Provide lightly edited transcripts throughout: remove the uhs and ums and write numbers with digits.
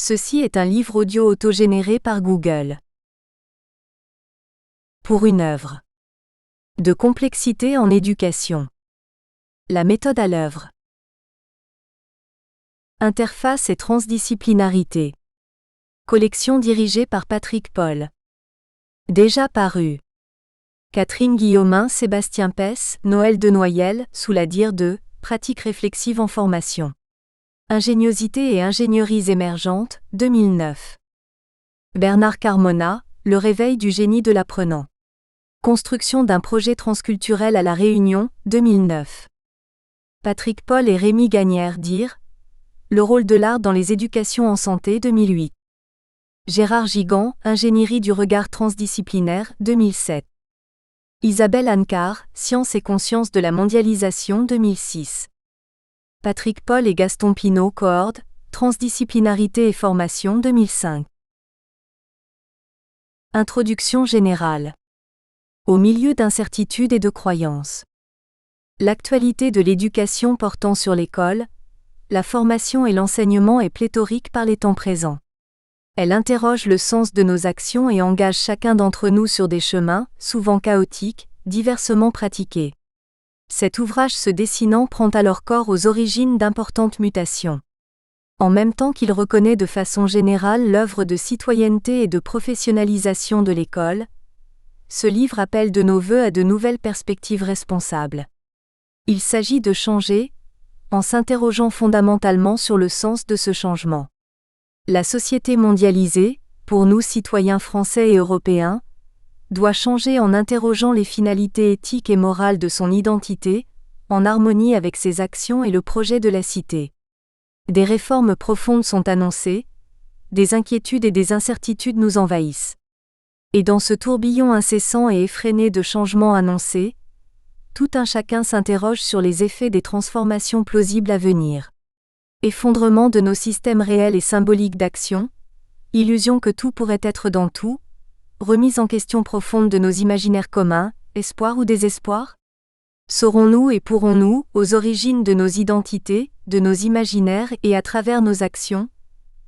Ceci est un livre audio autogénéré par Google. Pour une œuvre de complexité en éducation. La méthode à l'œuvre. Interface et transdisciplinarité. Collection dirigée par Patrick Paul. Déjà paru. Catherine Guillaumin, Sébastien Pesse, Noël Denoyel, sous la dire de Pratique réflexive en formation. Ingéniosité et ingénieries émergentes, 2009. Bernard Carmona, Le réveil du génie de l'apprenant. Construction d'un projet transculturel à La Réunion, 2009. Patrick Paul et Rémi Gagnère dire Le rôle de l'art dans les éducations en santé, 2008. Gérard Gigant, Ingénierie du regard transdisciplinaire, 2007. Isabelle Ancar, Science et conscience de la mondialisation, 2006. Patrick Paul et Gaston Pinault Coord, Transdisciplinarité et formation, 2005. Introduction générale. Au milieu d'incertitudes et de croyances. L'actualité de l'éducation portant sur l'école, la formation et l'enseignement est pléthorique par les temps présents. Elle interroge le sens de nos actions et engage chacun d'entre nous sur des chemins, souvent chaotiques, diversement pratiqués. Cet ouvrage se dessinant prend alors corps aux origines d'importantes mutations. En même temps qu'il reconnaît de façon générale l'œuvre de citoyenneté et de professionnalisation de l'école, ce livre appelle de nos vœux à de nouvelles perspectives responsables. Il s'agit de changer, en s'interrogeant fondamentalement sur le sens de ce changement. La société mondialisée, pour nous citoyens français et européens, doit changer en interrogeant les finalités éthiques et morales de son identité, en harmonie avec ses actions et le projet de la cité. Des réformes profondes sont annoncées, des inquiétudes et des incertitudes nous envahissent. Et dans ce tourbillon incessant et effréné de changements annoncés, tout un chacun s'interroge sur les effets des transformations plausibles à venir. Effondrement de nos systèmes réels et symboliques d'action, illusion que tout pourrait être dans tout, remise en question profonde de nos imaginaires communs, espoir ou désespoir? Saurons-nous et pourrons-nous, aux origines de nos identités, de nos imaginaires et à travers nos actions,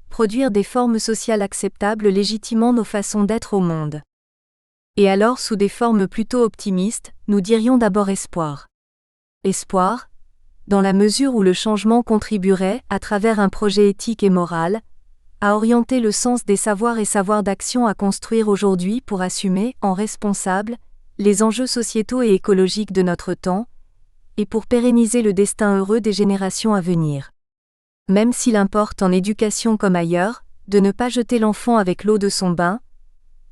produire des formes sociales acceptables légitimant nos façons d'être au monde? Et alors, sous des formes plutôt optimistes, nous dirions d'abord espoir. Espoir, dans la mesure où le changement contribuerait, à travers un projet éthique et moral, à orienter le sens des savoirs et savoirs d'action à construire aujourd'hui pour assumer, en responsable, les enjeux sociétaux et écologiques de notre temps, et pour pérenniser le destin heureux des générations à venir. Même s'il importe en éducation comme ailleurs, de ne pas jeter l'enfant avec l'eau de son bain,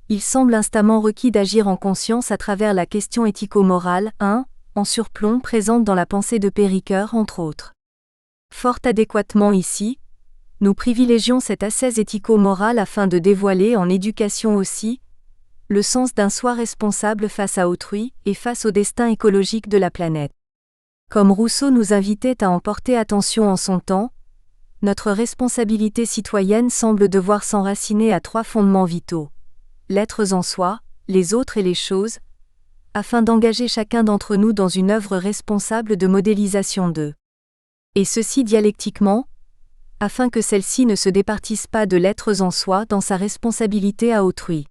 il semble instamment requis d'agir en conscience à travers la question éthico-morale, en surplomb présente dans la pensée de Périqueur entre autres. Fort adéquatement ici, nous privilégions cette ascèse éthico-morale afin de dévoiler en éducation aussi le sens d'un soi responsable face à autrui et face au destin écologique de la planète. Comme Rousseau nous invitait à en porter attention en son temps, notre responsabilité citoyenne semble devoir s'enraciner à 3 fondements vitaux: l'être en soi, les autres et les choses, afin d'engager chacun d'entre nous dans une œuvre responsable de modélisation d'eux. Et ceci dialectiquement, afin que celle-ci ne se départisse pas de l'être en soi dans sa responsabilité à autrui.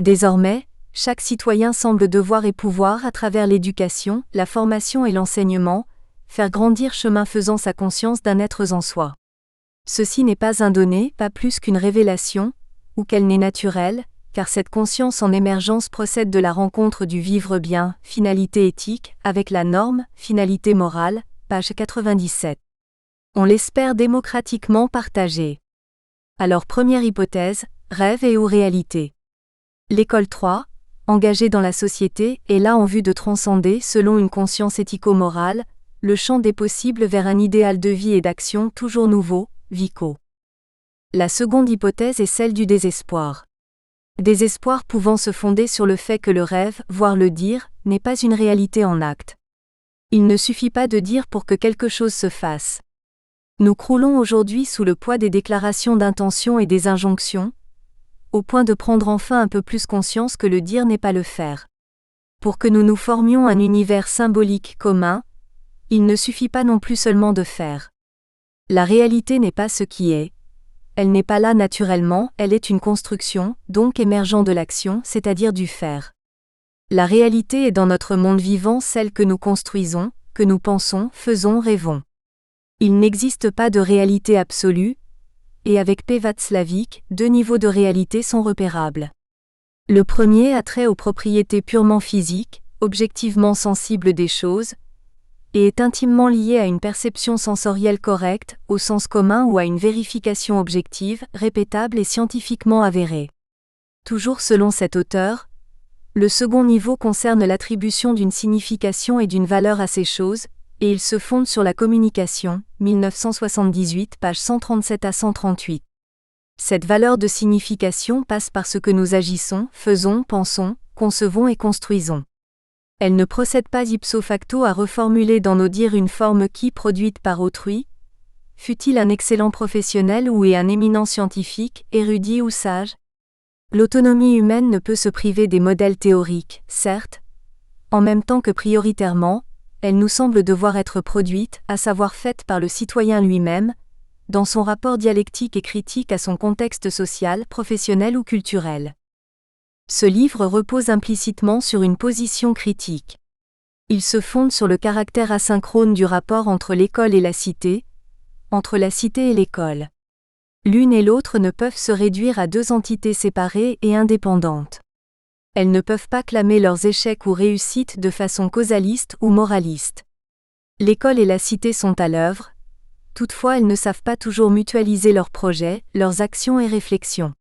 Désormais, chaque citoyen semble devoir et pouvoir, à travers l'éducation, la formation et l'enseignement, faire grandir chemin faisant sa conscience d'un être en soi. Ceci n'est pas un donné, pas plus qu'une révélation, ou qu'elle n'est naturelle, car cette conscience en émergence procède de la rencontre du vivre bien, finalité éthique, avec la norme, finalité morale, page 97. On l'espère démocratiquement partagée. Alors première hypothèse, rêve et ou réalité. L'école 3, engagée dans la société, est là en vue de transcender, selon une conscience éthico-morale, le champ des possibles vers un idéal de vie et d'action toujours nouveau, Vico. La seconde hypothèse est celle du désespoir. Désespoir pouvant se fonder sur le fait que le rêve, voire le dire, n'est pas une réalité en acte. Il ne suffit pas de dire pour que quelque chose se fasse. Nous croulons aujourd'hui sous le poids des déclarations d'intention et des injonctions, au point de prendre enfin un peu plus conscience que le dire n'est pas le faire. Pour que nous nous formions un univers symbolique commun, il ne suffit pas non plus seulement de faire. La réalité n'est pas ce qui est, Elle n'est pas là naturellement, elle est une construction, donc émergeant de l'action, c'est-à-dire du faire. La réalité est dans notre monde vivant celle que nous construisons, que nous pensons, faisons, rêvons. Il n'existe pas de réalité absolue, et avec P. Václavík, deux niveaux de réalité sont repérables. Le premier a trait aux propriétés purement physiques, objectivement sensibles des choses, et est intimement lié à une perception sensorielle correcte, au sens commun ou à une vérification objective, répétable et scientifiquement avérée. Toujours selon cet auteur, le second niveau concerne l'attribution d'une signification et d'une valeur à ces choses, et il se fonde sur la communication, 1978, pages 137 à 138. Cette valeur de signification passe par ce que nous agissons, faisons, pensons, concevons et construisons. Elle ne procède pas ipso facto à reformuler dans nos dires une forme qui, produite par autrui, fût-il un excellent professionnel ou un éminent scientifique, érudit ou sage. L'autonomie humaine ne peut se priver des modèles théoriques, certes, en même temps que prioritairement, elle nous semble devoir être produite, à savoir faite par le citoyen lui-même, dans son rapport dialectique et critique à son contexte social, professionnel ou culturel. Ce livre repose implicitement sur une position critique. Il se fonde sur le caractère asynchrone du rapport entre l'école et la cité, entre la cité et l'école. L'une et l'autre ne peuvent se réduire à deux entités séparées et indépendantes. Elles ne peuvent pas clamer leurs échecs ou réussites de façon causaliste ou moraliste. L'école et la cité sont à l'œuvre, toutefois elles ne savent pas toujours mutualiser leurs projets, leurs actions et réflexions.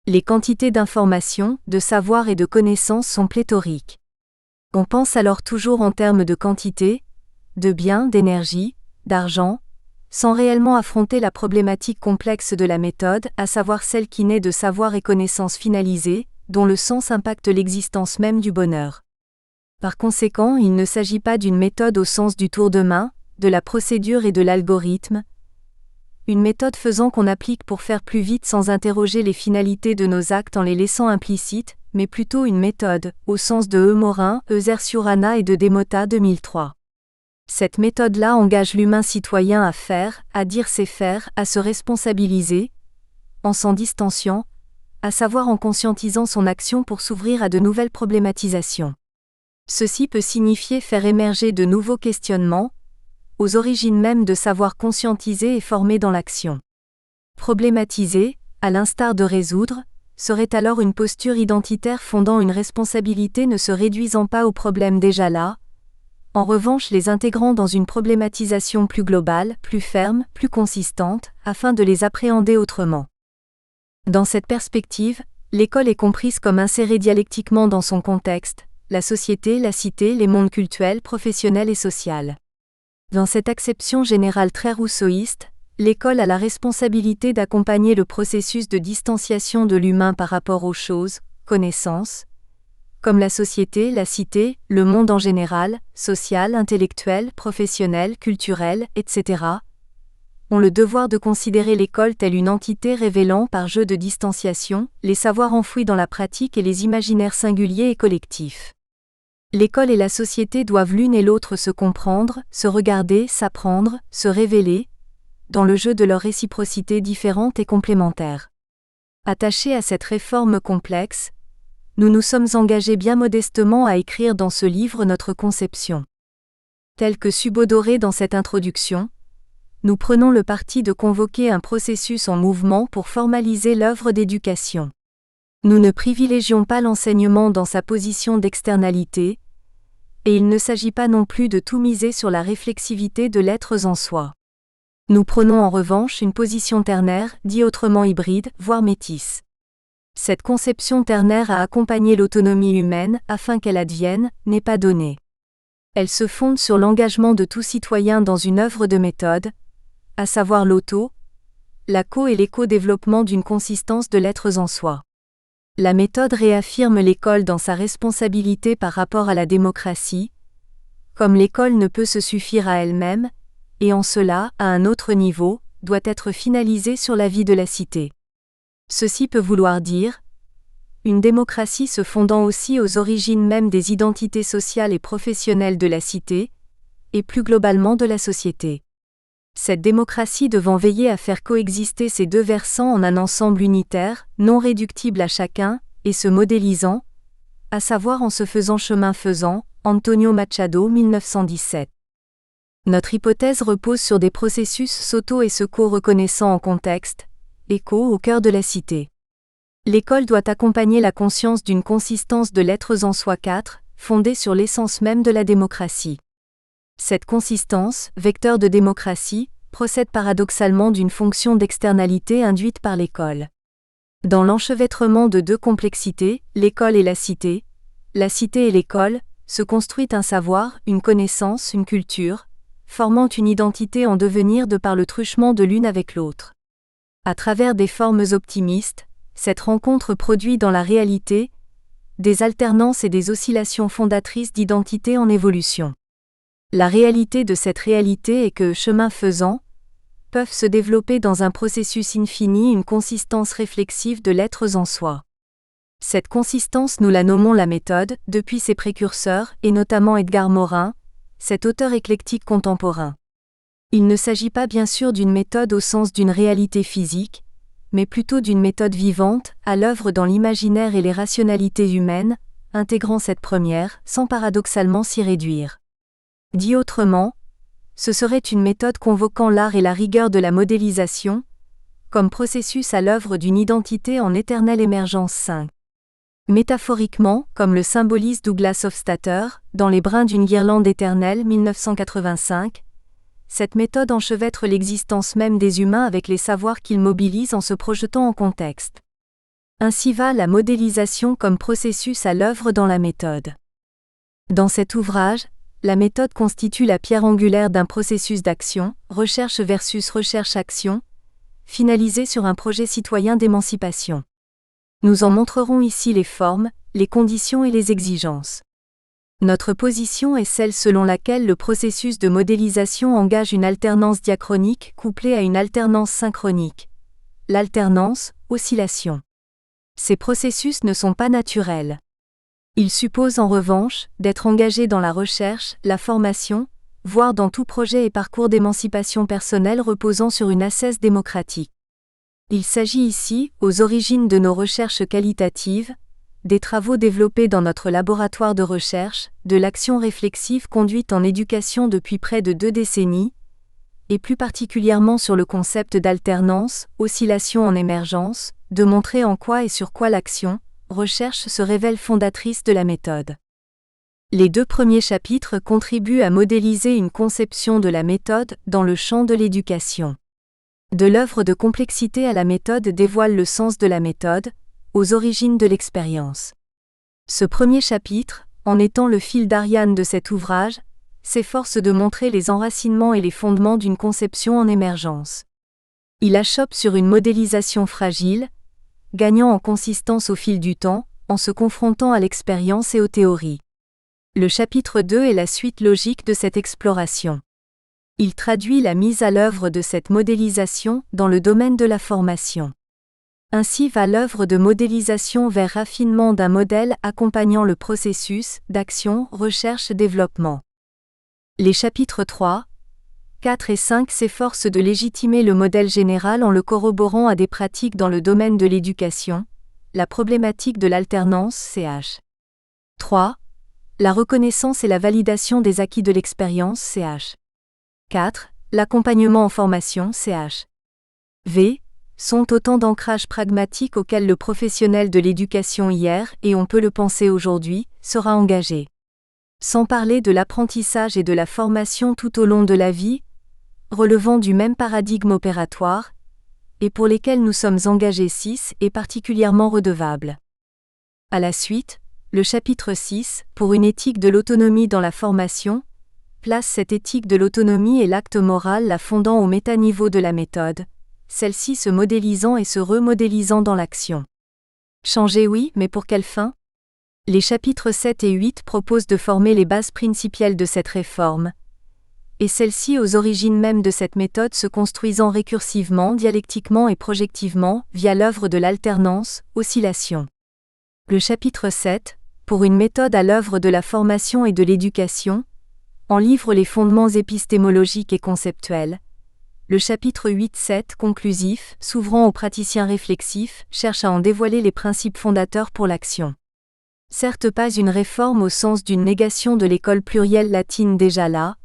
Les quantités d'informations, de savoir et de connaissances sont pléthoriques. On pense alors toujours en termes de quantité, de biens, d'énergie, d'argent, sans réellement affronter la problématique complexe de la méthode, à savoir celle qui naît de savoir et connaissances finalisées, dont le sens impacte l'existence même du bonheur. Par conséquent, il ne s'agit pas d'une méthode au sens du tour de main, de la procédure et de l'algorithme, une méthode faisant qu'on applique pour faire plus vite sans interroger les finalités de nos actes en les laissant implicites, mais plutôt une méthode, au sens de E. Morin, E. Zerciurana et de Demota 2003. Cette méthode-là engage l'humain citoyen à faire, à dire ses faire, à se responsabiliser, en s'en distanciant, à savoir en conscientisant son action pour s'ouvrir à de nouvelles problématisations. Ceci peut signifier faire émerger de nouveaux questionnements, aux origines même de savoir conscientiser et former dans l'action. Problématiser, à l'instar de résoudre, serait alors une posture identitaire fondant une responsabilité ne se réduisant pas aux problèmes déjà là, en revanche les intégrant dans une problématisation plus globale, plus ferme, plus consistante, afin de les appréhender autrement. Dans cette perspective, l'école est comprise comme insérée dialectiquement dans son contexte, la société, la cité, les mondes cultuels, professionnels et social. Dans cette acception générale très rousseauiste, l'école a la responsabilité d'accompagner le processus de distanciation de l'humain par rapport aux choses, connaissances, comme la société, la cité, le monde en général, social, intellectuel, professionnel, culturel, etc., ont le devoir de considérer l'école telle une entité révélant par jeu de distanciation les savoirs enfouis dans la pratique et les imaginaires singuliers et collectifs. L'école et la société doivent l'une et l'autre se comprendre, se regarder, s'apprendre, se révéler, dans le jeu de leur réciprocité différente et complémentaire. Attachés à cette réforme complexe, nous nous sommes engagés bien modestement à écrire dans ce livre notre conception. Tel que subodoré dans cette introduction, nous prenons le parti de convoquer un processus en mouvement pour formaliser l'œuvre d'éducation. Nous ne privilégions pas l'enseignement dans sa position d'externalité, et il ne s'agit pas non plus de tout miser sur la réflexivité de l'être en soi. Nous prenons en revanche une position ternaire, dit autrement hybride, voire métisse. Cette conception ternaire à accompagner l'autonomie humaine, afin qu'elle advienne, n'est pas donnée. Elle se fonde sur l'engagement de tout citoyen dans une œuvre de méthode, à savoir la co- et l'éco-développement d'une consistance de l'être en soi. La méthode réaffirme l'école dans sa responsabilité par rapport à la démocratie, comme l'école ne peut se suffire à elle-même, et en cela, à un autre niveau, doit être finalisée sur la vie de la cité. Ceci peut vouloir dire une démocratie se fondant aussi aux origines mêmes des identités sociales et professionnelles de la cité, et plus globalement de la société. Cette démocratie devant veiller à faire coexister ces deux versants en un ensemble unitaire, non réductible à chacun, et se modélisant, à savoir en se faisant chemin faisant, Antonio Machado 1917. Notre hypothèse repose sur des processus s'auto et se co-reconnaissant en contexte, écho au cœur de la cité. L'école doit accompagner la conscience d'une consistance de l'être en soi 4, fondée sur l'essence même de la démocratie. Cette consistance, vecteur de démocratie, procède paradoxalement d'une fonction d'externalité induite par l'école. Dans l'enchevêtrement de deux complexités, l'école et la cité et l'école, se construit un savoir, une connaissance, une culture, formant une identité en devenir de par le truchement de l'une avec l'autre. À travers des formes optimistes, cette rencontre produit dans la réalité des alternances et des oscillations fondatrices d'identité en évolution. La réalité de cette réalité est que, chemin faisant, peuvent se développer dans un processus infini une consistance réflexive de l'être en soi. Cette consistance nous la nommons la méthode, depuis ses précurseurs, et notamment Edgar Morin, cet auteur éclectique contemporain. Il ne s'agit pas bien sûr d'une méthode au sens d'une réalité physique, mais plutôt d'une méthode vivante, à l'œuvre dans l'imaginaire et les rationalités humaines, intégrant cette première, sans paradoxalement s'y réduire. Dit autrement, ce serait une méthode convoquant l'art et la rigueur de la modélisation, comme processus à l'œuvre d'une identité en éternelle émergence 5. Métaphoriquement, comme le symbolise Douglas Hofstadter, dans Les brins d'une guirlande éternelle 1985, cette méthode enchevêtre l'existence même des humains avec les savoirs qu'ils mobilisent en se projetant en contexte. Ainsi va la modélisation comme processus à l'œuvre dans la méthode. Dans cet ouvrage, la méthode constitue la pierre angulaire d'un processus d'action, recherche versus recherche-action, finalisé sur un projet citoyen d'émancipation. Nous en montrerons ici les formes, les conditions et les exigences. Notre position est celle selon laquelle le processus de modélisation engage une alternance diachronique couplée à une alternance synchronique. L'alternance, oscillation. Ces processus ne sont pas naturels. Ils supposent en revanche d'être engagés dans la recherche, la formation, voire dans tout projet et parcours d'émancipation personnelle reposant sur une assise démocratique. Il s'agit ici, aux origines de nos recherches qualitatives, des travaux développés dans notre laboratoire de recherche, de l'action réflexive conduite en éducation depuis près de 2 décennies, et plus particulièrement sur le concept d'alternance, oscillation en émergence, de montrer en quoi et sur quoi l'action, recherche se révèle fondatrice de la méthode. Les 2 premiers chapitres contribuent à modéliser une conception de la méthode dans le champ de l'éducation. De l'œuvre de complexité à la méthode dévoile le sens de la méthode, aux origines de l'expérience. Ce premier chapitre, en étant le fil d'Ariane de cet ouvrage, s'efforce de montrer les enracinements et les fondements d'une conception en émergence. Il achoppe sur une modélisation fragile, gagnant en consistance au fil du temps, en se confrontant à l'expérience et aux théories. Le chapitre 2 est la suite logique de cette exploration. Il traduit la mise à l'œuvre de cette modélisation dans le domaine de la formation. Ainsi va l'œuvre de modélisation vers raffinement d'un modèle accompagnant le processus d'action, recherche, développement. Les chapitres 3, 4 et 5 s'efforcent de légitimer le modèle général en le corroborant à des pratiques dans le domaine de l'éducation, la problématique de l'alternance ch. 3. La reconnaissance et la validation des acquis de l'expérience ch. 4. L'accompagnement en formation ch. V. Sont autant d'ancrages pragmatiques auxquels le professionnel de l'éducation hier, et on peut le penser aujourd'hui, sera engagé. Sans parler de l'apprentissage et de la formation tout au long de la vie, relevant du même paradigme opératoire, et pour lesquels nous sommes engagés 6 et particulièrement redevables. À la suite, le chapitre 6, pour une éthique de l'autonomie dans la formation, place cette éthique de l'autonomie et l'acte moral la fondant au métaniveau de la méthode, celle-ci se modélisant et se remodélisant dans l'action. Changer oui, mais pour quelle fin ? Les chapitres 7 et 8 proposent de former les bases principielles de cette réforme, et celle-ci aux origines même de cette méthode se construisant récursivement, dialectiquement et projectivement, via l'œuvre de l'alternance, oscillation. Le chapitre 7, pour une méthode à l'œuvre de la formation et de l'éducation, en livre les fondements épistémologiques et conceptuels, le chapitre 8-7 conclusif, s'ouvrant aux praticiens réflexifs, cherche à en dévoiler les principes fondateurs pour l'action. Certes pas une réforme au sens d'une négation de l'école plurielle latine déjà là,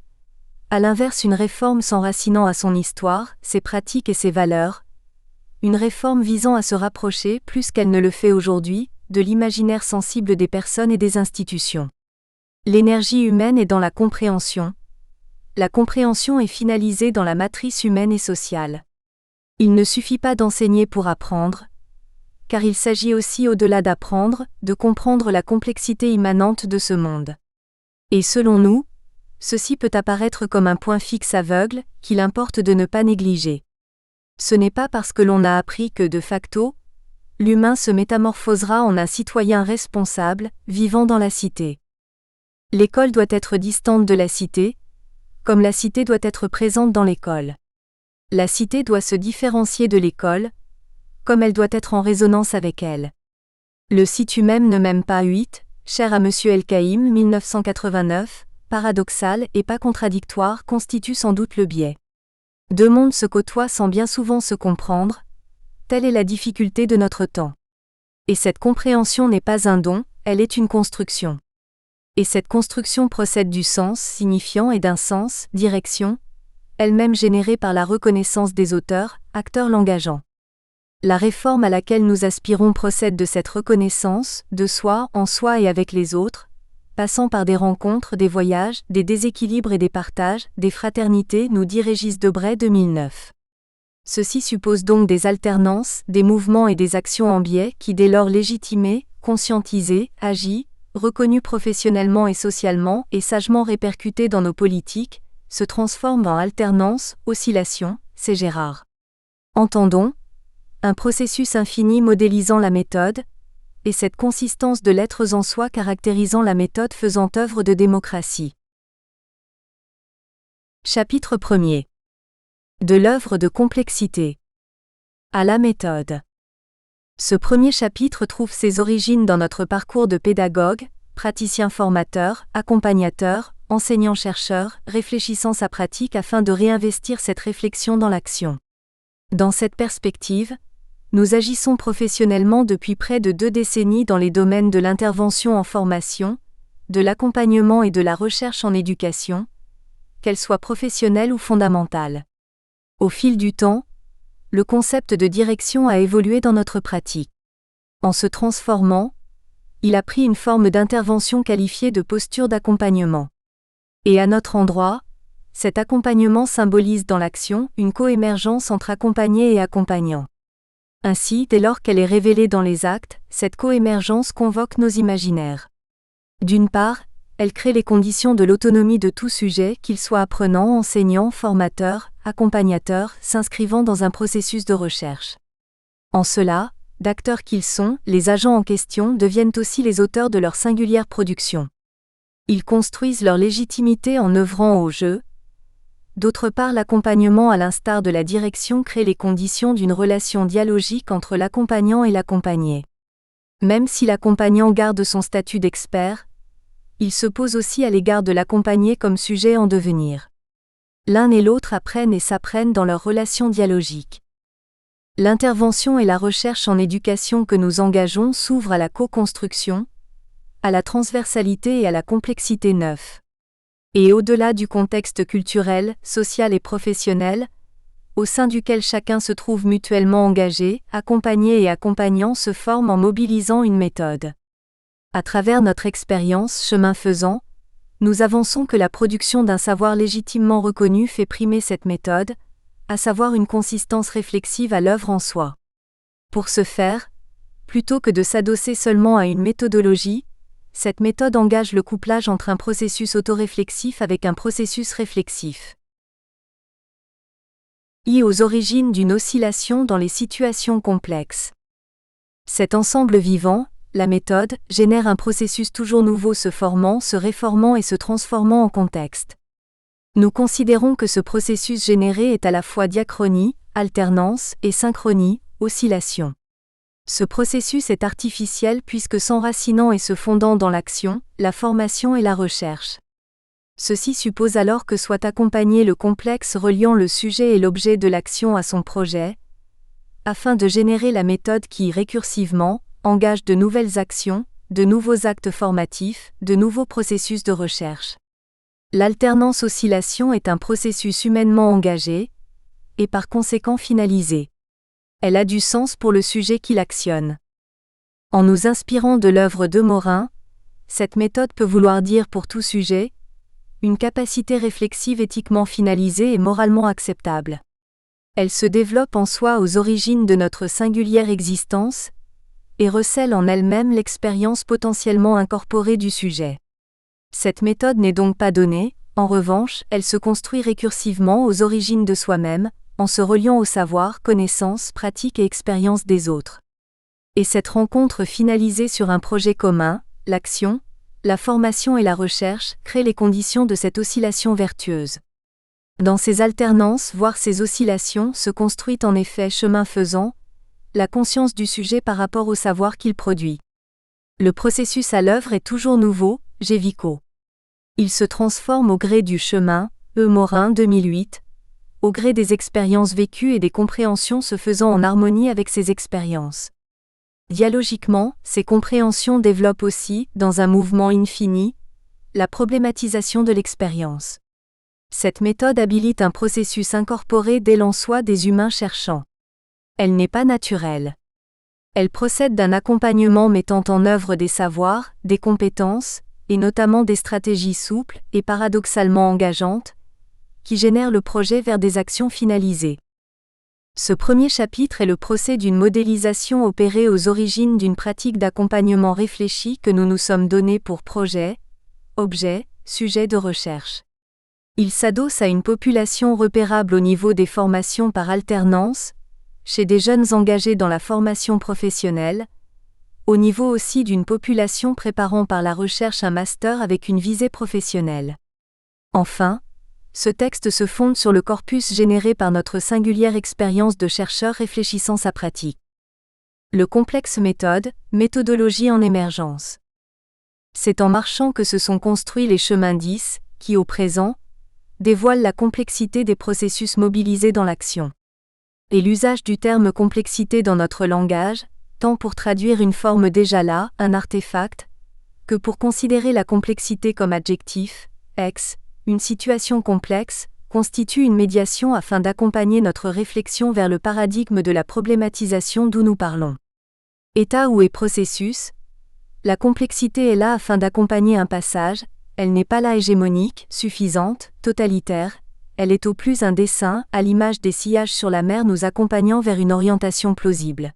à l'inverse une réforme s'enracinant à son histoire, ses pratiques et ses valeurs, une réforme visant à se rapprocher, plus qu'elle ne le fait aujourd'hui, de l'imaginaire sensible des personnes et des institutions. L'énergie humaine est dans la compréhension. La compréhension est finalisée dans la matrice humaine et sociale. Il ne suffit pas d'enseigner pour apprendre, car il s'agit aussi au-delà d'apprendre, de comprendre la complexité immanente de ce monde. Et selon nous, ceci peut apparaître comme un point fixe aveugle, qu'il importe de ne pas négliger. Ce n'est pas parce que l'on a appris que, de facto, l'humain se métamorphosera en un citoyen responsable, vivant dans la cité. L'école doit être distante de la cité, comme la cité doit être présente dans l'école. La cité doit se différencier de l'école, comme elle doit être en résonance avec elle. Le si tu m'aimes ne m'aime pas 8, cher à M. El-Kaïm 1989, paradoxal et pas contradictoire constitue sans doute le biais. Deux mondes se côtoient sans bien souvent se comprendre, telle est la difficulté de notre temps. Et cette compréhension n'est pas un don, elle est une construction. Et cette construction procède du sens signifiant et d'un sens, direction, elle-même générée par la reconnaissance des auteurs, acteurs l'engageant. La réforme à laquelle nous aspirons procède de cette reconnaissance, de soi, en soi et avec les autres, passant par des rencontres, des voyages, des déséquilibres et des partages, des fraternités, nous dit Régis Debray 2009. Ceci suppose donc des alternances, des mouvements et des actions en biais qui dès lors légitimés, conscientisés, agis, reconnus professionnellement et socialement et sagement répercutés dans nos politiques, se transforment en alternance, oscillation, c'est Gérard. Entendons, un processus infini modélisant la méthode, et cette consistance de l'être en soi caractérisant la méthode faisant œuvre de démocratie. Chapitre 1er. De l'œuvre de complexité. À la méthode. Ce premier chapitre trouve ses origines dans notre parcours de pédagogue, praticien formateur, accompagnateur, enseignant-chercheur, réfléchissant sa pratique afin de réinvestir cette réflexion dans l'action. Dans cette perspective, nous agissons professionnellement depuis près de 2 décennies dans les domaines de l'intervention en formation, de l'accompagnement et de la recherche en éducation, qu'elle soit professionnelle ou fondamentale. Au fil du temps, le concept de direction a évolué dans notre pratique. En se transformant, il a pris une forme d'intervention qualifiée de posture d'accompagnement. Et à notre endroit, cet accompagnement symbolise dans l'action une coémergence entre accompagné et accompagnant. Ainsi, dès lors qu'elle est révélée dans les actes, cette coémergence convoque nos imaginaires. D'une part, elle crée les conditions de l'autonomie de tout sujet, qu'il soit apprenant, enseignant, formateur, accompagnateur, s'inscrivant dans un processus de recherche. En cela, d'acteurs qu'ils sont, les agents en question deviennent aussi les auteurs de leur singulière production. Ils construisent leur légitimité en œuvrant au jeu. D'autre part, l'accompagnement à l'instar de la direction crée les conditions d'une relation dialogique entre l'accompagnant et l'accompagné. Même si l'accompagnant garde son statut d'expert, il se pose aussi à l'égard de l'accompagné comme sujet en devenir. L'un et l'autre apprennent et s'apprennent dans leur relation dialogique. L'intervention et la recherche en éducation que nous engageons s'ouvrent à la co-construction, à la transversalité et à la complexité neuve. Et au-delà du contexte culturel, social et professionnel, au sein duquel chacun se trouve mutuellement engagé, accompagné et accompagnant se forment en mobilisant une méthode. À travers notre expérience chemin faisant, nous avançons que la production d'un savoir légitimement reconnu fait primer cette méthode, à savoir une consistance réflexive à l'œuvre en soi. Pour ce faire, plutôt que de s'adosser seulement à une méthodologie, cette méthode engage le couplage entre un processus autoréflexif avec un processus réflexif. Aux origines d'une oscillation dans les situations complexes. Cet ensemble vivant, la méthode, génère un processus toujours nouveau se formant, se réformant et se transformant en contexte. Nous considérons que ce processus généré est à la fois diachronie, alternance et synchronie, oscillation. Ce processus est artificiel puisque s'enracinant et se fondant dans l'action, la formation et la recherche. Ceci suppose alors que soit accompagné le complexe reliant le sujet et l'objet de l'action à son projet, afin de générer la méthode qui, récursivement, engage de nouvelles actions, de nouveaux actes formatifs, de nouveaux processus de recherche. L'alternance oscillation est un processus humainement engagé, et par conséquent finalisé. Elle a du sens pour le sujet qui l'actionne. En nous inspirant de l'œuvre de Morin, cette méthode peut vouloir dire pour tout sujet, une capacité réflexive éthiquement finalisée et moralement acceptable. Elle se développe en soi aux origines de notre singulière existence, et recèle en elle-même l'expérience potentiellement incorporée du sujet. Cette méthode n'est donc pas donnée, en revanche, elle se construit récursivement aux origines de soi-même, en se reliant au savoir, connaissances, pratiques et expériences des autres. Et cette rencontre finalisée sur un projet commun, l'action, la formation et la recherche, crée les conditions de cette oscillation vertueuse. Dans ces alternances, voire ces oscillations, se construit en effet, chemin faisant, la conscience du sujet par rapport au savoir qu'il produit. Le processus à l'œuvre est toujours nouveau, G. Vico. Il se transforme au gré du chemin, E. Morin 2008, au gré des expériences vécues et des compréhensions se faisant en harmonie avec ces expériences. Dialogiquement, ces compréhensions développent aussi, dans un mouvement infini, la problématisation de l'expérience. Cette méthode habilite un processus incorporé dès l'en soi des humains cherchants. Elle n'est pas naturelle. Elle procède d'un accompagnement mettant en œuvre des savoirs, des compétences, et notamment des stratégies souples et paradoxalement engageantes, qui génèrent le projet vers des actions finalisées. Ce premier chapitre est le procès d'une modélisation opérée aux origines d'une pratique d'accompagnement réfléchi que nous nous sommes donnée pour projet, objet, sujet de recherche. Il s'adosse à une population repérable au niveau des formations par alternance, chez des jeunes engagés dans la formation professionnelle, au niveau aussi d'une population préparant par la recherche un master avec une visée professionnelle. Enfin, ce texte se fonde sur le corpus généré par notre singulière expérience de chercheur réfléchissant sa pratique. Le complexe méthode, méthodologie en émergence. C'est en marchant que se sont construits les chemins 10, qui au présent, dévoilent la complexité des processus mobilisés dans l'action. Et l'usage du terme complexité dans notre langage, tant pour traduire une forme déjà là, un artefact, que pour considérer la complexité comme adjectif, une situation complexe, constitue une médiation afin d'accompagner notre réflexion vers le paradigme de la problématisation d'où nous parlons. État ou est processus, la complexité est là afin d'accompagner un passage, elle n'est pas là hégémonique, suffisante, totalitaire, elle est au plus un dessin, à l'image des sillages sur la mer nous accompagnant vers une orientation plausible.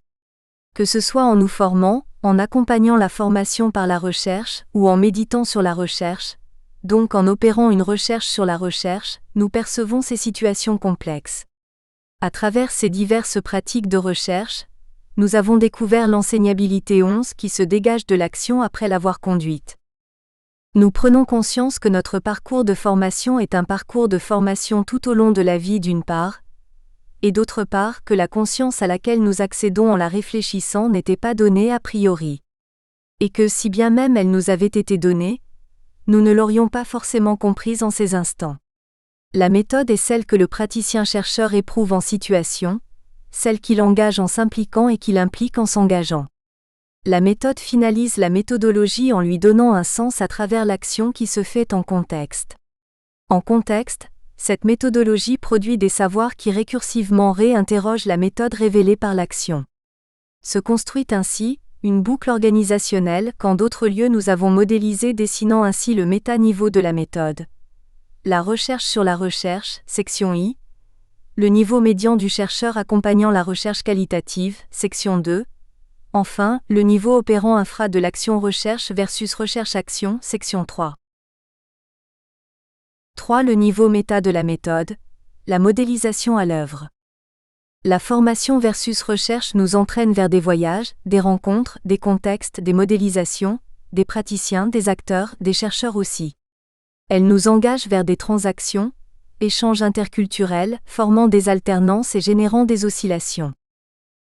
Que ce soit en nous formant, en accompagnant la formation par la recherche, ou en méditant sur la recherche, donc en opérant une recherche sur la recherche, nous percevons ces situations complexes. À travers ces diverses pratiques de recherche, nous avons découvert l'enseignabilité 11 qui se dégage de l'action après l'avoir conduite. Nous prenons conscience que notre parcours de formation est un parcours de formation tout au long de la vie d'une part, et d'autre part que la conscience à laquelle nous accédons en la réfléchissant n'était pas donnée a priori. Et que si bien même elle nous avait été donnée, nous ne l'aurions pas forcément comprise en ces instants. La méthode est celle que le praticien-chercheur éprouve en situation, celle qu'il engage en s'impliquant et qu'il implique en s'engageant. La méthode finalise la méthodologie en lui donnant un sens à travers l'action qui se fait en contexte. En contexte, cette méthodologie produit des savoirs qui récursivement réinterrogent la méthode révélée par l'action. Se construit ainsi une boucle organisationnelle qu'en d'autres lieux nous avons modélisée dessinant ainsi le méta-niveau de la méthode. La recherche sur la recherche, section I. Le niveau médian du chercheur accompagnant la recherche qualitative, section 2. Enfin, le niveau opérant infra de l'action recherche versus recherche-action, section 3. 3. Le niveau méta de la méthode, la modélisation à l'œuvre. La formation versus recherche nous entraîne vers des voyages, des rencontres, des contextes, des modélisations, des praticiens, des acteurs, des chercheurs aussi. Elle nous engage vers des transactions, échanges interculturels, formant des alternances et générant des oscillations.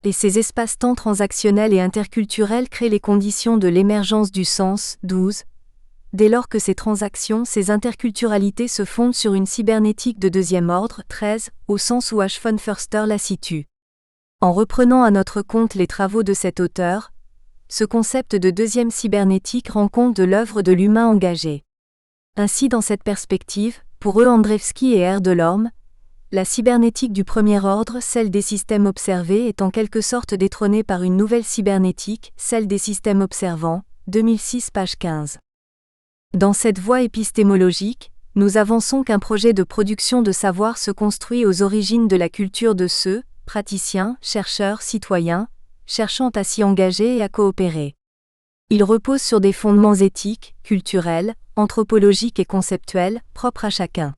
Et ces espaces-temps transactionnels et interculturels créent les conditions de l'émergence du sens, 12, dès lors que ces transactions, ces interculturalités se fondent sur une cybernétique de deuxième ordre, 13, au sens où H. von Förster la situe. En reprenant à notre compte les travaux de cet auteur, ce concept de deuxième cybernétique rend compte de l'œuvre de l'humain engagé. Ainsi, dans cette perspective, pour eux Andrzejewski et R. Delorme, la cybernétique du premier ordre, celle des systèmes observés, est en quelque sorte détrônée par une nouvelle cybernétique, celle des systèmes observants, 2006 page 15. Dans cette voie épistémologique, nous avançons qu'un projet de production de savoir se construit aux origines de la culture de ceux, praticiens, chercheurs, citoyens, cherchant à s'y engager et à coopérer. Il repose sur des fondements éthiques, culturels, anthropologiques et conceptuels, propres à chacun.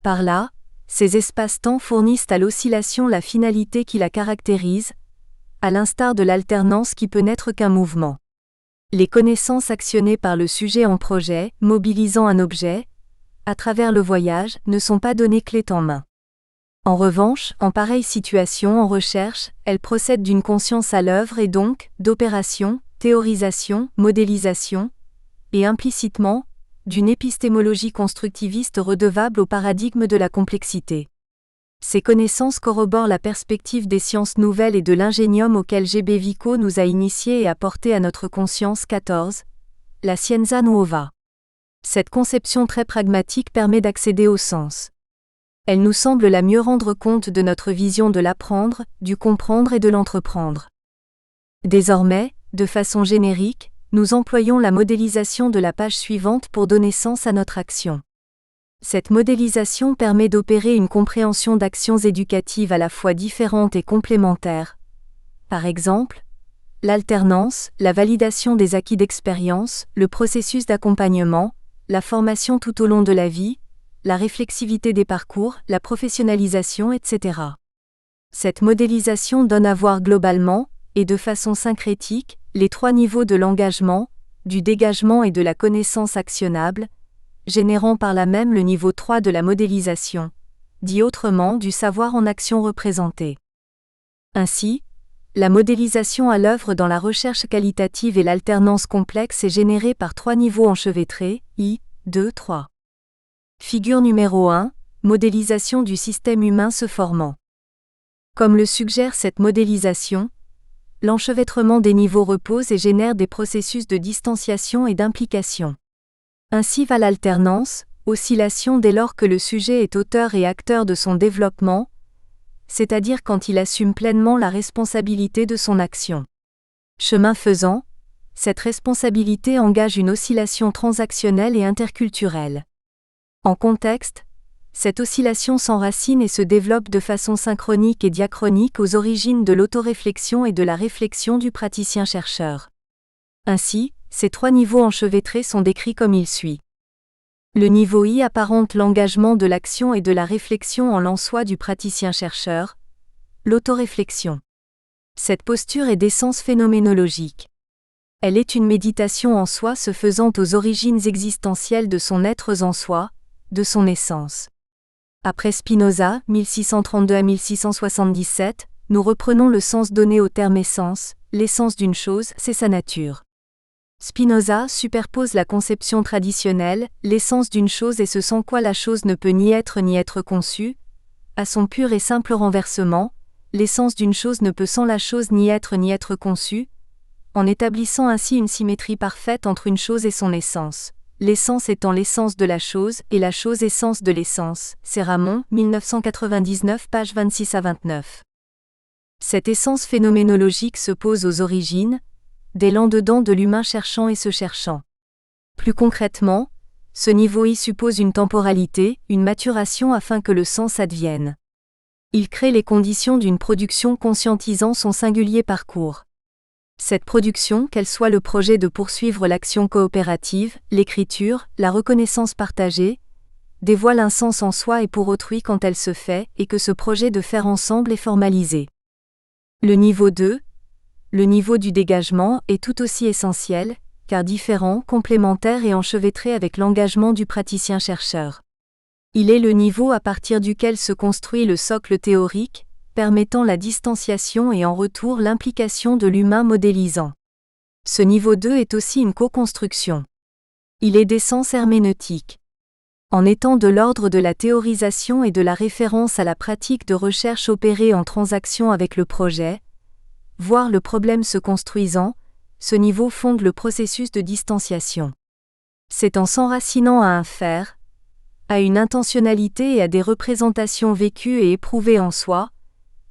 Par là, ces espaces-temps fournissent à l'oscillation la finalité qui la caractérise, à l'instar de l'alternance qui peut n'être qu'un mouvement. Les connaissances actionnées par le sujet en projet, mobilisant un objet, à travers le voyage, ne sont pas données clé en main. En revanche, en pareille situation en recherche, elles procèdent d'une conscience à l'œuvre et donc, d'opération, théorisation, modélisation, et implicitement, d'une épistémologie constructiviste redevable au paradigme de la complexité. Ces connaissances corroborent la perspective des sciences nouvelles et de l'ingénium auquel G.B. Vico nous a initiés et apporté à notre conscience 14, la scienza nuova. Cette conception très pragmatique permet d'accéder au sens. Elle nous semble la mieux rendre compte de notre vision de l'apprendre, du comprendre et de l'entreprendre. Désormais, de façon générique, nous employons la modélisation de la page suivante pour donner sens à notre action. Cette modélisation permet d'opérer une compréhension d'actions éducatives à la fois différentes et complémentaires. Par exemple, l'alternance, la validation des acquis d'expérience, le processus d'accompagnement, la formation tout au long de la vie, la réflexivité des parcours, la professionnalisation, etc. Cette modélisation donne à voir globalement, et de façon syncrétique, les trois niveaux de l'engagement, du dégagement et de la connaissance actionnable, générant par là même le niveau 3 de la modélisation, dit autrement du savoir en action représenté. Ainsi, la modélisation à l'œuvre dans la recherche qualitative et l'alternance complexe est générée par trois niveaux enchevêtrés, I, 2, 3. Figure numéro 1, modélisation du système humain se formant. Comme le suggère cette modélisation, l'enchevêtrement des niveaux repose et génère des processus de distanciation et d'implication. Ainsi va l'alternance, oscillation dès lors que le sujet est auteur et acteur de son développement, c'est-à-dire quand il assume pleinement la responsabilité de son action. Chemin faisant, cette responsabilité engage une oscillation transactionnelle et interculturelle. En contexte, cette oscillation s'enracine et se développe de façon synchronique et diachronique aux origines de l'autoréflexion et de la réflexion du praticien-chercheur. Ainsi, ces trois niveaux enchevêtrés sont décrits comme il suit. Le niveau I apparente l'engagement de l'action et de la réflexion en l'en-soi du praticien-chercheur, l'autoréflexion. Cette posture est d'essence phénoménologique. Elle est une méditation en soi se faisant aux origines existentielles de son être en soi, de son essence. Après Spinoza, 1632 à 1677, nous reprenons le sens donné au terme essence, l'essence d'une chose, c'est sa nature. Spinoza superpose la conception traditionnelle, l'essence d'une chose et ce sans quoi la chose ne peut ni être conçue, à son pur et simple renversement, l'essence d'une chose ne peut sans la chose ni être conçue, en établissant ainsi une symétrie parfaite entre une chose et son essence. L'essence étant l'essence de la chose et la chose essence de l'essence, c'est Ramon, 1999 pages 26 à 29. Cette essence phénoménologique se pose aux origines, dès l'en-dedans de l'humain cherchant et se cherchant. Plus concrètement, ce niveau I suppose une temporalité, une maturation afin que le sens advienne. Il crée les conditions d'une production conscientisant son singulier parcours. Cette production, qu'elle soit le projet de poursuivre l'action coopérative, l'écriture, la reconnaissance partagée, dévoile un sens en soi et pour autrui quand elle se fait, et que ce projet de faire ensemble est formalisé. Le niveau 2, le niveau du dégagement, est tout aussi essentiel, car différent, complémentaire et enchevêtré avec l'engagement du praticien-chercheur. Il est le niveau à partir duquel se construit le socle théorique, permettant la distanciation et en retour l'implication de l'humain modélisant. Ce niveau 2 est aussi une co-construction. Il est d'essence herméneutique. En étant de l'ordre de la théorisation et de la référence à la pratique de recherche opérée en transaction avec le projet, voire le problème se construisant, ce niveau fonde le processus de distanciation. C'est en s'enracinant à un faire, à une intentionnalité et à des représentations vécues et éprouvées en soi,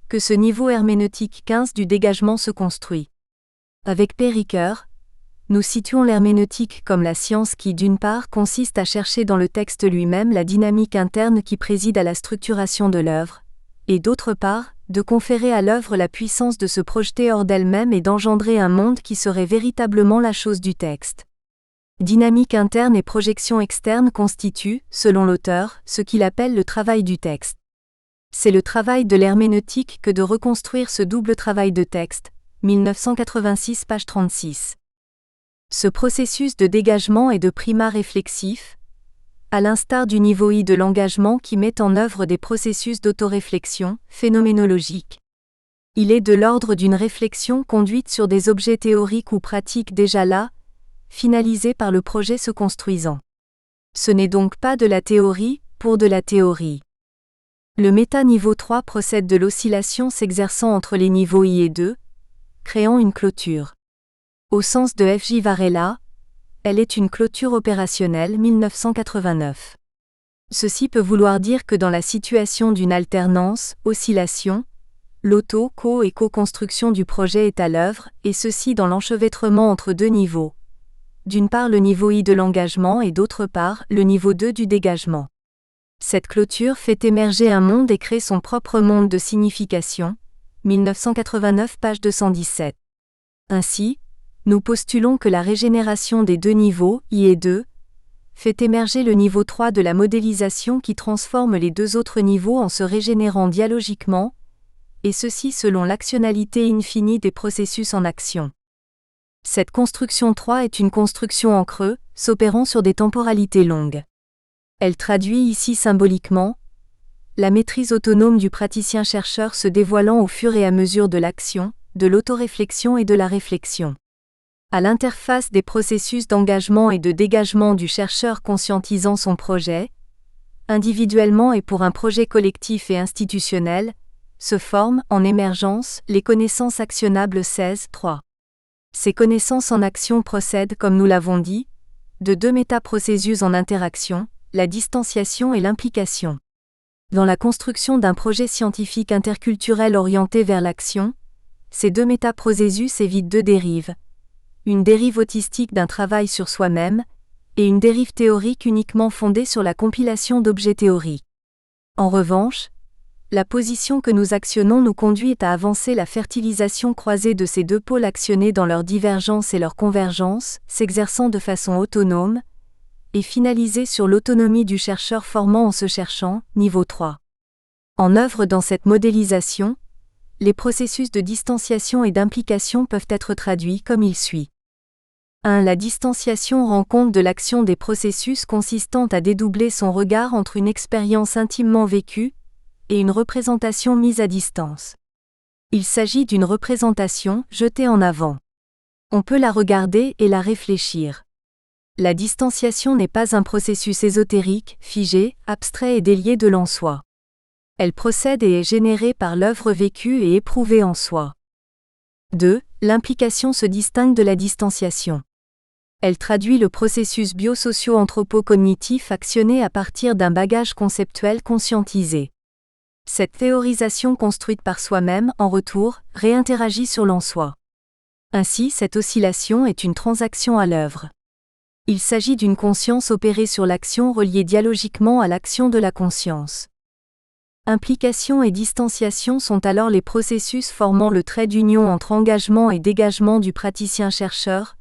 que ce niveau herméneutique 15 du dégagement se construit. Avec P. Ricoeur, nous situons l'herméneutique comme la science qui, d'une part, consiste à chercher dans le texte lui-même la dynamique interne qui préside à la structuration de l'œuvre, et d'autre part, de conférer à l'œuvre la puissance de se projeter hors d'elle-même et d'engendrer un monde qui serait véritablement la chose du texte. Dynamique interne et projection externe constituent, selon l'auteur, ce qu'il appelle le travail du texte. C'est le travail de l'herméneutique que de reconstruire ce double travail de texte, 1986 page 36. Ce processus de dégagement et de primat réflexif, à l'instar du niveau I de l'engagement qui met en œuvre des processus d'autoréflexion, phénoménologique. Il est de l'ordre d'une réflexion conduite sur des objets théoriques ou pratiques déjà là, finalisés par le projet se construisant. Ce n'est donc pas de la théorie, pour de la théorie. Le méta-niveau 3 procède de l'oscillation s'exerçant entre les niveaux I et 2, créant une clôture. Au sens de F. J. Varela, elle est une clôture opérationnelle 1989. Ceci peut vouloir dire que dans la situation d'une alternance, oscillation, l'auto, co- et co-construction du projet est à l'œuvre, et ceci dans l'enchevêtrement entre deux niveaux. D'une part le niveau I de l'engagement et d'autre part le niveau 2 du dégagement. Cette clôture fait émerger un monde et crée son propre monde de signification, 1989 page 217. Ainsi, nous postulons que la régénération des deux niveaux, I et 2, fait émerger le niveau 3 de la modélisation qui transforme les deux autres niveaux en se régénérant dialogiquement, et ceci selon l'actionnalité infinie des processus en action. Cette construction 3 est une construction en creux, s'opérant sur des temporalités longues. Elle traduit ici symboliquement la maîtrise autonome du praticien-chercheur se dévoilant au fur et à mesure de l'action, de l'autoréflexion et de la réflexion. À l'interface des processus d'engagement et de dégagement du chercheur conscientisant son projet, individuellement et pour un projet collectif et institutionnel, se forment, en émergence, les connaissances actionnables 16.3. Ces connaissances en action procèdent, comme nous l'avons dit, de deux métaprocessus en interaction, la distanciation et l'implication. Dans la construction d'un projet scientifique interculturel orienté vers l'action, ces deux métaprocessus évitent deux dérives. Une dérive autistique d'un travail sur soi-même, et une dérive théorique uniquement fondée sur la compilation d'objets théoriques. En revanche, la position que nous actionnons nous conduit à avancer la fertilisation croisée de ces deux pôles actionnés dans leur divergence et leur convergence, s'exerçant de façon autonome, et finalisée sur l'autonomie du chercheur formant en se cherchant, niveau 3. En œuvre dans cette modélisation, les processus de distanciation et d'implication peuvent être traduits comme il suit. 1. La distanciation rend compte de l'action des processus consistant à dédoubler son regard entre une expérience intimement vécue et une représentation mise à distance. Il s'agit d'une représentation jetée en avant. On peut la regarder et la réfléchir. La distanciation n'est pas un processus ésotérique, figé, abstrait et délié de l'en-soi. Elle procède et est générée par l'œuvre vécue et éprouvée en soi. 2. L'implication se distingue de la distanciation. Elle traduit le processus biosocio-anthropo-cognitif actionné à partir d'un bagage conceptuel conscientisé. Cette théorisation construite par soi-même, en retour, réinteragit sur l'en-soi. Ainsi, cette oscillation est une transaction à l'œuvre. Il s'agit d'une conscience opérée sur l'action reliée dialogiquement à l'action de la conscience. Implication et distanciation sont alors les processus formant le trait d'union entre engagement et dégagement du praticien-chercheur,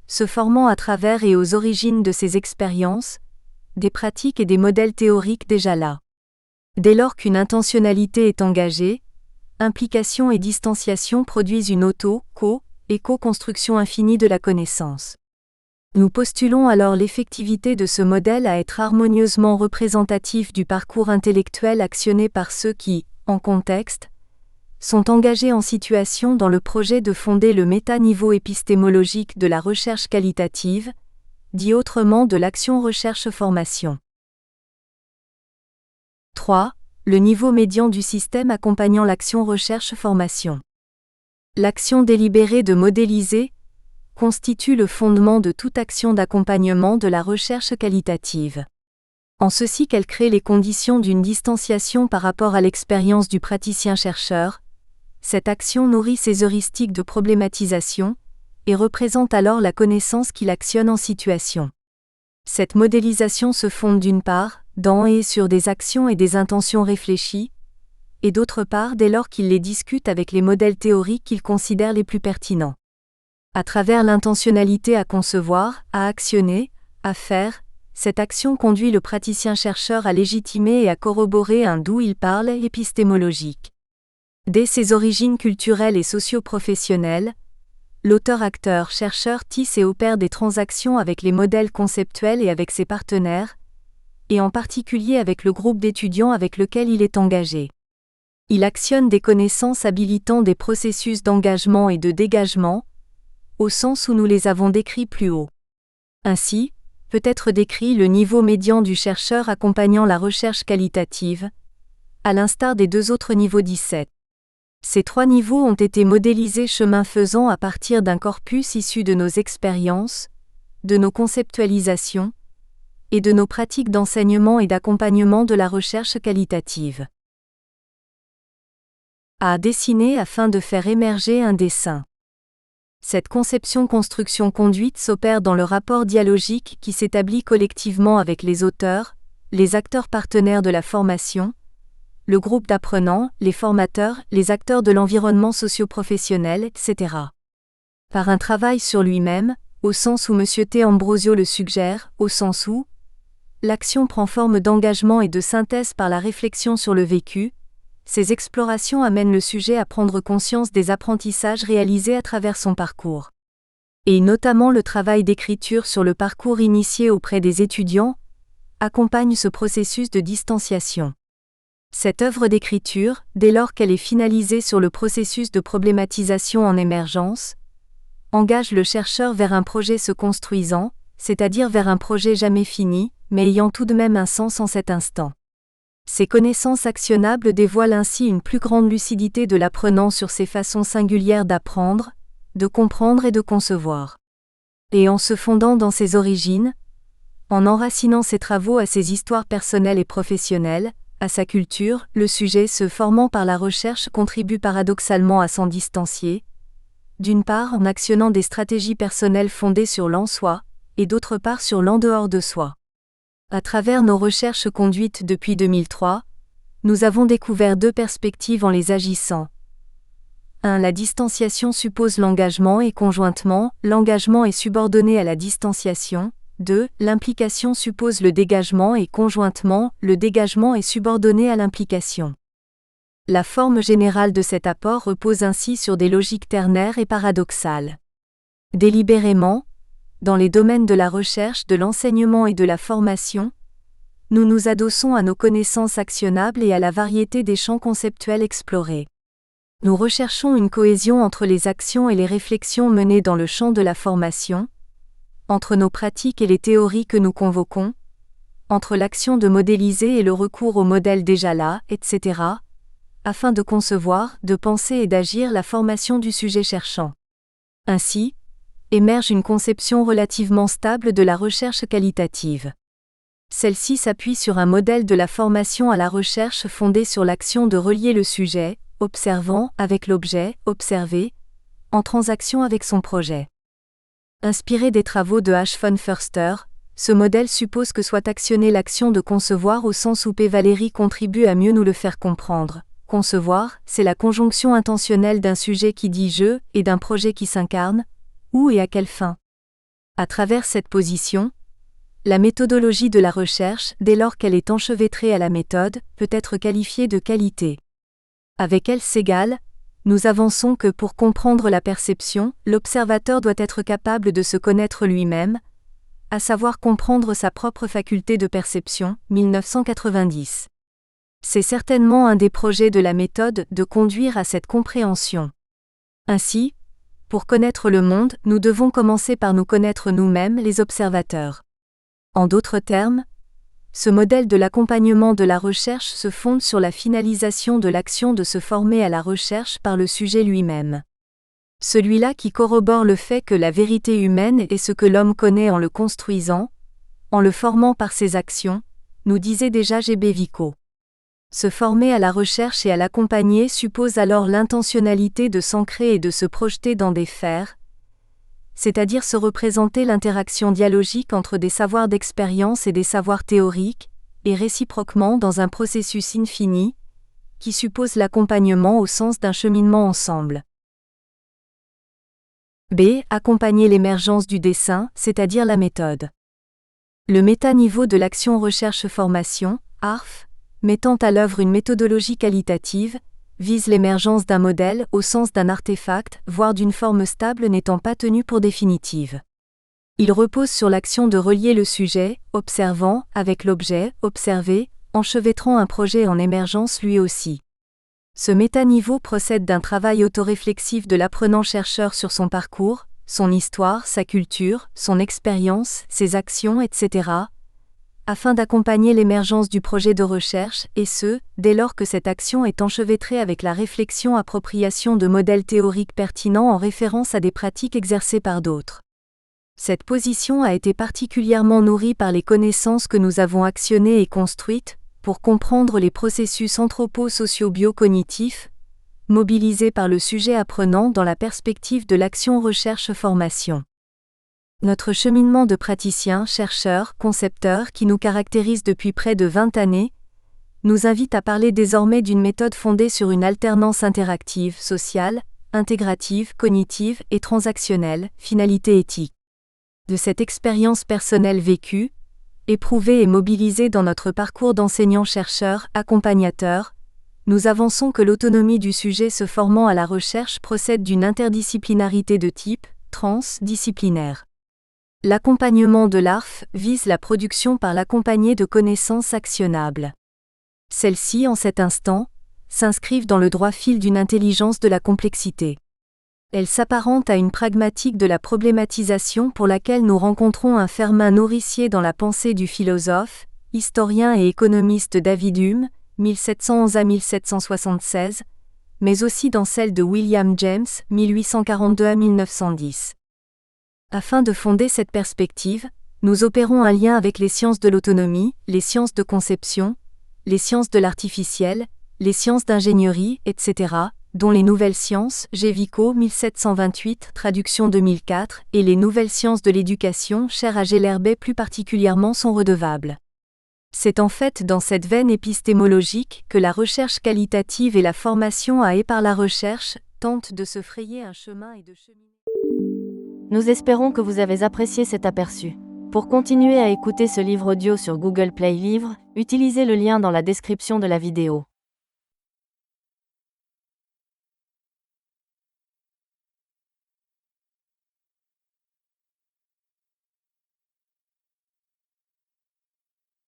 se formant à travers et aux origines de ses expériences, des pratiques et des modèles théoriques déjà là. Dès lors qu'une intentionnalité est engagée, implication et distanciation produisent une auto, co- et co-construction infinie de la connaissance. Nous postulons alors l'effectivité de ce modèle à être harmonieusement représentatif du parcours intellectuel actionné par ceux qui, en contexte, sont engagés en situation dans le projet de fonder le méta-niveau épistémologique de la recherche qualitative, dit autrement de l'action recherche-formation. 3. Le niveau médian du système accompagnant l'action recherche-formation. L'action délibérée de modéliser constitue le fondement de toute action d'accompagnement de la recherche qualitative. En ceci qu'elle crée les conditions d'une distanciation par rapport à l'expérience du praticien-chercheur. Cette action nourrit ses heuristiques de problématisation et représente alors la connaissance qu'il actionne en situation. Cette modélisation se fonde d'une part, dans et sur des actions et des intentions réfléchies, et d'autre part dès lors qu'il les discute avec les modèles théoriques qu'il considère les plus pertinents. À travers l'intentionnalité à concevoir, à actionner, à faire, cette action conduit le praticien-chercheur à légitimer et à corroborer un d'où il parle épistémologique. Dès ses origines culturelles et socio-professionnelles, l'auteur-acteur-chercheur tisse et opère des transactions avec les modèles conceptuels et avec ses partenaires, et en particulier avec le groupe d'étudiants avec lequel il est engagé. Il actionne des connaissances habilitant des processus d'engagement et de dégagement, au sens où nous les avons décrits plus haut. Ainsi, peut être décrit le niveau médian du chercheur accompagnant la recherche qualitative, à l'instar des deux autres niveaux 17. Ces trois niveaux ont été modélisés chemin faisant à partir d'un corpus issu de nos expériences, de nos conceptualisations, et de nos pratiques d'enseignement et d'accompagnement de la recherche qualitative. À dessiner afin de faire émerger un dessin. Cette conception-construction-conduite s'opère dans le rapport dialogique qui s'établit collectivement avec les auteurs, les acteurs partenaires de la formation, le groupe d'apprenants, les formateurs, les acteurs de l'environnement socio-professionnel, etc. Par un travail sur lui-même, au sens où M. T. Ambrosio le suggère, au sens où l'action prend forme d'engagement et de synthèse par la réflexion sur le vécu, ces explorations amènent le sujet à prendre conscience des apprentissages réalisés à travers son parcours. Et notamment le travail d'écriture sur le parcours initié auprès des étudiants accompagne ce processus de distanciation. Cette œuvre d'écriture, dès lors qu'elle est finalisée sur le processus de problématisation en émergence, engage le chercheur vers un projet se construisant, c'est-à-dire vers un projet jamais fini, mais ayant tout de même un sens en cet instant. Ces connaissances actionnables dévoilent ainsi une plus grande lucidité de l'apprenant sur ses façons singulières d'apprendre, de comprendre et de concevoir. Et en se fondant dans ses origines, en enracinant ses travaux à ses histoires personnelles et professionnelles, à sa culture, le sujet se formant par la recherche contribue paradoxalement à s'en distancier, d'une part en actionnant des stratégies personnelles fondées sur l'en-soi, et d'autre part sur l'en-dehors de soi. À travers nos recherches conduites depuis 2003, nous avons découvert deux perspectives en les agissant. 1. La distanciation suppose l'engagement et conjointement, l'engagement est subordonné à la distanciation. 2. L'implication suppose le dégagement et conjointement, le dégagement est subordonné à l'implication. La forme générale de cet apport repose ainsi sur des logiques ternaires et paradoxales. Délibérément, dans les domaines de la recherche, de l'enseignement et de la formation, nous nous adossons à nos connaissances actionnables et à la variété des champs conceptuels explorés. Nous recherchons une cohésion entre les actions et les réflexions menées dans le champ de la formation, entre nos pratiques et les théories que nous convoquons, entre l'action de modéliser et le recours aux modèles déjà là, etc., afin de concevoir, de penser et d'agir la formation du sujet cherchant. Ainsi, émerge une conception relativement stable de la recherche qualitative. Celle-ci s'appuie sur un modèle de la formation à la recherche fondé sur l'action de relier le sujet, observant, avec l'objet, observé, en transaction avec son projet. Inspiré des travaux de H. von Förster, ce modèle suppose que soit actionnée l'action de concevoir au sens où P. Valéry contribue à mieux nous le faire comprendre. Concevoir, c'est la conjonction intentionnelle d'un sujet qui dit « je » et d'un projet qui s'incarne, où et à quelle fin. À travers cette position, la méthodologie de la recherche, dès lors qu'elle est enchevêtrée à la méthode, peut être qualifiée de qualité. Avec elle s'égale, nous avançons que pour comprendre la perception, l'observateur doit être capable de se connaître lui-même, à savoir comprendre sa propre faculté de perception, 1990. C'est certainement un des projets de la méthode de conduire à cette compréhension. Ainsi, Pour connaître le monde, nous devons commencer par nous connaître nous-mêmes, les observateurs. En d'autres termes, ce modèle de l'accompagnement de la recherche se fonde sur la finalisation de l'action de se former à la recherche par le sujet lui-même. Celui-là qui corrobore le fait que la vérité humaine est ce que l'homme connaît en le construisant, en le formant par ses actions, nous disait déjà G.B. Vico. Se former à la recherche et à l'accompagner suppose alors l'intentionnalité de s'ancrer et de se projeter dans des faits, c'est-à-dire se représenter l'interaction dialogique entre des savoirs d'expérience et des savoirs théoriques, et réciproquement dans un processus infini, qui suppose l'accompagnement au sens d'un cheminement ensemble. B. Accompagner l'émergence du dessin, c'est-à-dire la méthode. Le métaniveau de l'action recherche-formation, ARF, mettant à l'œuvre une méthodologie qualitative, vise l'émergence d'un modèle au sens d'un artefact, voire d'une forme stable n'étant pas tenue pour définitive. Il repose sur l'action de relier le sujet, observant, avec l'objet, observé, enchevêtrant un projet en émergence lui aussi. Ce métaniveau procède d'un travail autoréflexif de l'apprenant-chercheur sur son parcours, son histoire, sa culture, son expérience, ses actions, etc., afin d'accompagner l'émergence du projet de recherche, et ce, dès lors que cette action est enchevêtrée avec la réflexion-appropriation de modèles théoriques pertinents en référence à des pratiques exercées par d'autres. Cette position a été particulièrement nourrie par les connaissances que nous avons actionnées et construites, pour comprendre les processus anthropo-socio-bio-cognitifs, mobilisés par le sujet apprenant dans la perspective de l'action recherche-formation. Notre cheminement de praticien, chercheur, concepteur qui nous caractérise depuis près de 20 années, nous invite à parler désormais d'une méthode fondée sur une alternance interactive, sociale, intégrative, cognitive et transactionnelle, finalité éthique. De cette expérience personnelle vécue, éprouvée et mobilisée dans notre parcours d'enseignant-chercheur, accompagnateur, nous avançons que l'autonomie du sujet se formant à la recherche procède d'une interdisciplinarité de type transdisciplinaire. L'accompagnement de l'ARF vise la production par l'accompagné de connaissances actionnables. Celles-ci, en cet instant, s'inscrivent dans le droit fil d'une intelligence de la complexité. Elles s'apparentent à une pragmatique de la problématisation pour laquelle nous rencontrons un ferment nourricier dans la pensée du philosophe, historien et économiste David Hume, 1711 à 1776, mais aussi dans celle de William James, 1842 à 1910. Afin de fonder cette perspective, nous opérons un lien avec les sciences de l'autonomie, les sciences de conception, les sciences de l'artificiel, les sciences d'ingénierie, etc., dont les nouvelles sciences, G. Vico 1728, traduction 2004, et les nouvelles sciences de l'éducation, chères à Gellerbet plus particulièrement sont redevables. C'est en fait dans cette veine épistémologique que la recherche qualitative et la formation à et par la recherche tentent de se frayer un chemin et de cheminer. Nous espérons que vous avez apprécié cet aperçu. Pour continuer à écouter ce livre audio sur Google Play Livres, utilisez le lien dans la description de la vidéo.